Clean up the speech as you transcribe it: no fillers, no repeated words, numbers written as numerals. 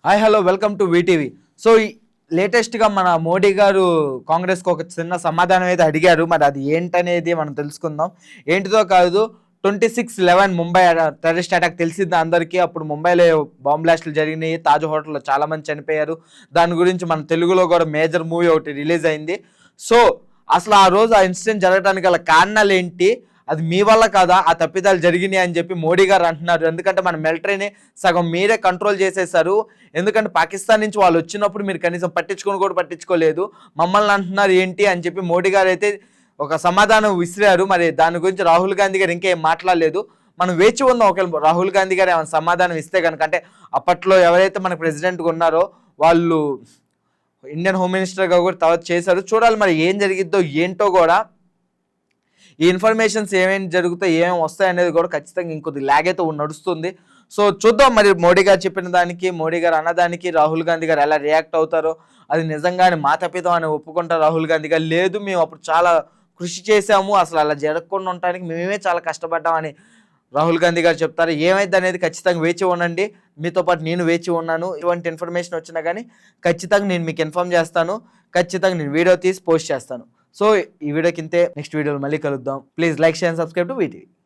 Hi hello welcome to VTV. So లేటెస్ట్గా మన మోడీ గారు కాంగ్రెస్కి ఒక చిన్న సమాధానం అయితే అడిగారు. మరి అది ఏంటనేది మనం తెలుసుకుందాం. ఏంటిదో కాదు, 26/11 ముంబై టెర్రరిస్ట్ అటాక్ తెలిసింది అందరికీ. అప్పుడు ముంబైలో బాంబ్ బ్లాస్టులు జరిగినాయి, తాజ్ హోటల్లో చాలామంది చనిపోయారు. దాని గురించి మన తెలుగులో కూడా మేజర్ మూవీ ఒకటి రిలీజ్ అయింది. సో అసలు ఆ రోజు ఆ ఇన్సిడెంట్ జరగడానికి గల కారణాలు ఏంటి, అది మీ వల్ల కాదా ఆ తప్పిదాలు జరిగినాయి అని చెప్పి మోడీ గారు అంటున్నారు. ఎందుకంటే మన మిలిటరీని సగం మీరే కంట్రోల్ చేసేసారు. ఎందుకంటే పాకిస్తాన్ నుంచి వాళ్ళు వచ్చినప్పుడు మీరు కనీసం పట్టించుకోలేదు. మమ్మల్ని అంటున్నారు ఏంటి అని చెప్పి మోడీ గారు అయితే ఒక సమాధానం విసిరారు. మరి దాని గురించి రాహుల్ గాంధీ గారు ఇంకేం మాట్లాడలేదు. మనం వేచి ఉందాం, ఒకవేళ రాహుల్ గాంధీ గారు ఏమైనా సమాధానం ఇస్తే కనుక. అంటే అప్పట్లో ఎవరైతే మన ప్రెసిడెంట్గా ఉన్నారో వాళ్ళు ఇండియన్ హోమ్ మినిస్టర్గా కూడా తర్వాత చేశారు. చూడాలి మరి ఏం జరిగిద్దో ఏంటో కూడా. ఈ ఇన్ఫర్మేషన్స్ ఏమేమి జరుగుతాయి, ఏమేమి వస్తాయి అనేది కూడా ఖచ్చితంగా ఇంకొద్ది ల్యాగ్ అయితే నడుస్తుంది. సో చూద్దాం మరి మోడీ గారు చెప్పిన దానికి, మోడీ గారు అన్నదానికి రాహుల్ గాంధీ గారు ఎలా రియాక్ట్ అవుతారో. అది నిజంగానే మా తప్పిదం అని ఒప్పుకుంటారు రాహుల్ గాంధీ గారు. లేదు మేము అప్పుడు చాలా కృషి చేశాము, అసలు అలా జరగకుండా ఉండటానికి మేమే చాలా కష్టపడ్డామని రాహుల్ గాంధీ గారు చెప్తారు. ఏమైంది అనేది ఖచ్చితంగా వేచి ఉండండి. మీతో పాటు నేను వేచి ఉన్నాను. ఇటువంటి ఇన్ఫర్మేషన్ వచ్చినా కానీ ఖచ్చితంగా నేను మీకు ఇన్ఫార్మ్ చేస్తాను. ఖచ్చితంగా నేను వీడియో తీసి పోస్ట్ చేస్తాను. సో ఈ వీడియోకి ఇంతే. నెక్స్ట్ వీడియోలో మళ్ళీ కలుద్దాం. Please like, share and subscribe to VTV.